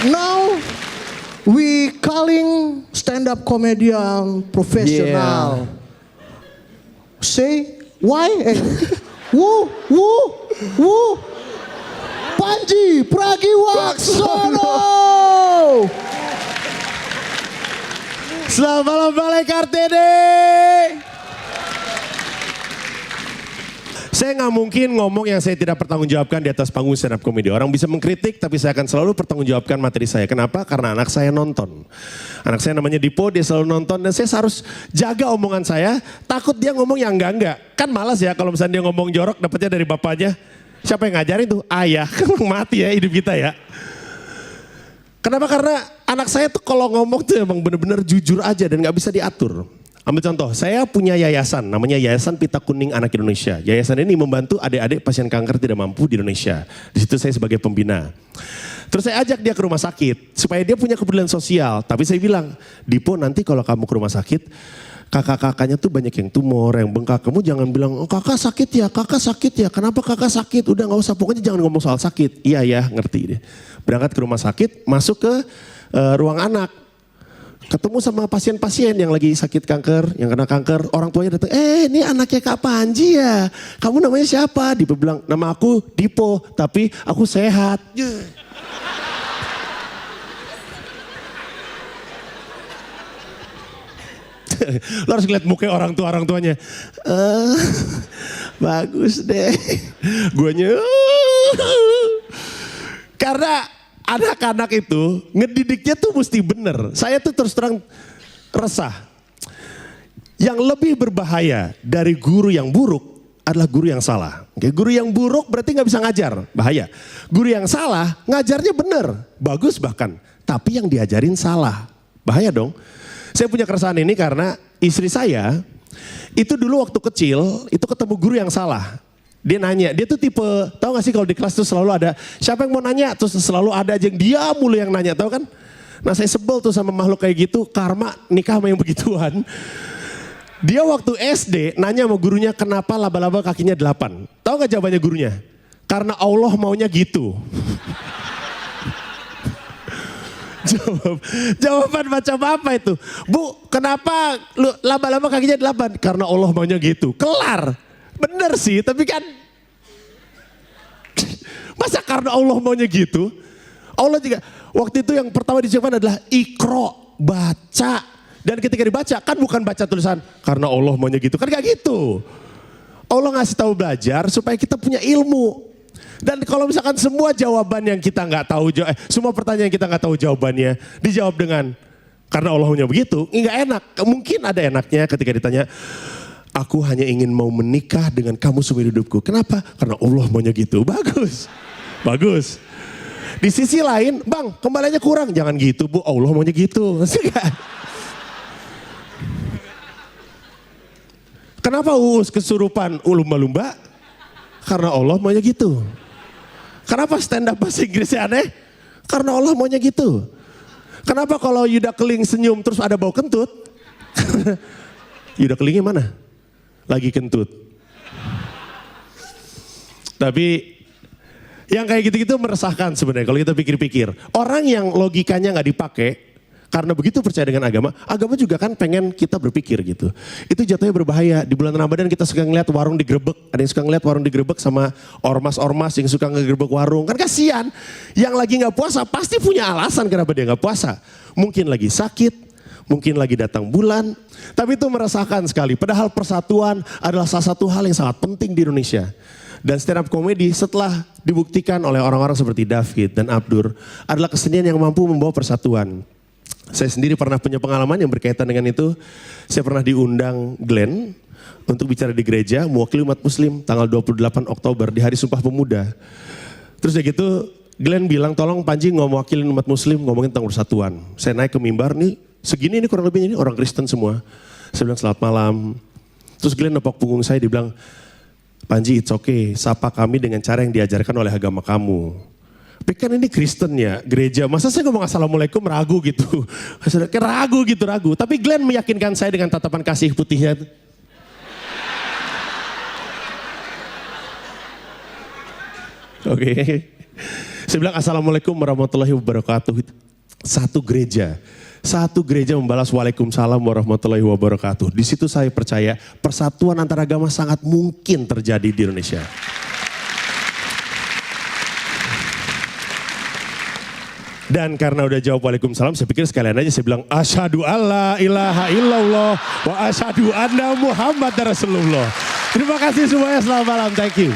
Now we calling stand-up comedian professional. Say why? Woo, woo, woo. Panji Pragiwaksono. Selamat malam Balai Kartini. Saya nggak mungkin ngomong yang saya tidak pertanggungjawabkan di atas panggung stand up comedy. Orang bisa mengkritik tapi saya akan selalu pertanggungjawabkan materi saya. Kenapa? Karena anak saya nonton. Anak saya namanya Dipo, dia selalu nonton dan saya harus jaga omongan saya. Takut dia ngomong yang enggak-enggak. Kan malas ya kalau misalnya dia ngomong jorok dapatnya dari bapaknya. Siapa yang ngajarin tuh? Ayah. Kan mati ya hidup kita ya. Kenapa? Karena anak saya tuh kalau ngomong tuh emang bener-bener jujur aja dan gak bisa diatur. Ambil contoh, saya punya yayasan, namanya Yayasan Pita Kuning Anak Indonesia. Yayasan ini membantu adik-adik pasien kanker tidak mampu di Indonesia. Di situ saya sebagai pembina. Terus saya ajak dia ke rumah sakit, supaya dia punya kepedulian sosial. Tapi saya bilang, Dipo nanti kalau kamu ke rumah sakit, kakak-kakaknya tuh banyak yang tumor, yang bengkak. Kamu jangan bilang, oh kakak sakit ya, kenapa kakak sakit? Udah gak usah, pokoknya jangan ngomong soal sakit. Iya ya, ngerti dia. Berangkat ke rumah sakit, masuk ke ruang anak. Ketemu sama pasien-pasien yang lagi sakit kanker, yang kena kanker. Orang tuanya datang, ini anaknya Kak Panji ya. Kamu namanya siapa? Dipo bilang, nama aku Dipo, tapi aku sehat. Lo harus lihat muka orang tuanya. Bagus deh. Guanya. Karena anak-anak itu ngedidiknya tuh mesti bener. Saya tuh terus terang resah. Yang lebih berbahaya dari guru yang buruk adalah guru yang salah. Oke, guru yang buruk berarti nggak bisa ngajar, bahaya. Guru yang salah ngajarnya bener, bagus bahkan. Tapi yang diajarin salah, bahaya dong. Saya punya keresahan ini karena istri saya itu dulu waktu kecil itu ketemu guru yang salah. Dia nanya, dia tuh tipe, tahu gak sih kalau di kelas tuh selalu ada, siapa yang mau nanya? Terus selalu ada aja yang dia mulu yang nanya, tahu kan? Nah saya sebel tuh sama makhluk kayak gitu, karma nikah sama yang begituan. Dia waktu SD nanya sama gurunya kenapa laba-laba kakinya 8. Tahu gak jawabannya gurunya? Karena Allah maunya gitu. Jawaban macam apa itu? Bu, kenapa laba-laba kakinya 8? Karena Allah maunya gitu. Kelar. Bener sih, tapi kan masa karena Allah maunya gitu? Allah juga, waktu itu yang pertama diciptakan adalah Iqra, baca. Dan ketika dibaca, kan bukan baca tulisan karena Allah maunya gitu, kan gak gitu. Allah ngasih tahu belajar supaya kita punya ilmu. Dan kalau misalkan semua jawaban yang kita nggak tahu, semua pertanyaan yang kita nggak tahu jawabannya, dijawab dengan karena Allah maunya begitu, nggak enak. Mungkin ada enaknya ketika ditanya, aku hanya ingin mau menikah dengan kamu seumur hidupku. Kenapa? Karena Allah maunya gitu. Bagus. Bagus. Di sisi lain, bang kembaliannya kurang. Jangan gitu bu, Allah maunya gitu. Kenapa Uus kesurupan lumba-lumba? Karena Allah maunya gitu. Kenapa stand up bahasa Inggrisnya aneh? Karena Allah maunya gitu. Kenapa kalau Yuda Keling senyum terus ada bau kentut? Yuda Kelingnya mana? Lagi kentut. Tapi yang kayak gitu-gitu meresahkan sebenarnya kalau kita pikir-pikir. Orang yang logikanya nggak dipakai karena begitu percaya dengan agama, agama juga kan pengen kita berpikir gitu. Itu jatuhnya berbahaya. Di bulan Ramadan kita suka ngeliat warung digerebek. Ada yang suka ngeliat warung digerebek sama ormas-ormas yang suka ngegerebek warung. Kan kasihan. Yang lagi nggak puasa pasti punya alasan kenapa dia nggak puasa. Mungkin lagi sakit, mungkin lagi datang bulan. Tapi itu meresahkan sekali. Padahal persatuan adalah salah satu hal yang sangat penting di Indonesia. Dan stand up comedy setelah dibuktikan oleh orang-orang seperti David dan Abdur adalah kesenian yang mampu membawa persatuan. Saya sendiri pernah punya pengalaman yang berkaitan dengan itu. Saya pernah diundang Glenn untuk bicara di gereja mewakili umat muslim tanggal 28 Oktober di hari Sumpah Pemuda. Terus ya gitu Glenn bilang tolong Panji ngomongin umat muslim ngomongin tentang persatuan. Saya naik ke mimbar nih segini ini kurang lebihnya ini orang Kristen semua. Saya bilang selamat malam. Terus Glenn nepok punggung saya dia bilang Panji it's okay sapa kami dengan cara yang diajarkan oleh agama kamu. Tapi kan ini Kristen ya, gereja. Masa saya ngomong assalamualaikum ragu gitu. Ragu. Tapi Glenn meyakinkan saya dengan tatapan kasih putihnya. Oke. Saya bilang assalamualaikum warahmatullahi wabarakatuh. Satu gereja membalas waalaikumsalam warahmatullahi wabarakatuh. Di situ saya percaya persatuan antar agama sangat mungkin terjadi di Indonesia. Dan karena udah jawab waalaikumsalam, saya pikir sekalian aja saya bilang asyhadu alla ilaha illallah wa asyhadu anna Muhammad Rasulullah. Terima kasih semuanya, selamat malam, thank you.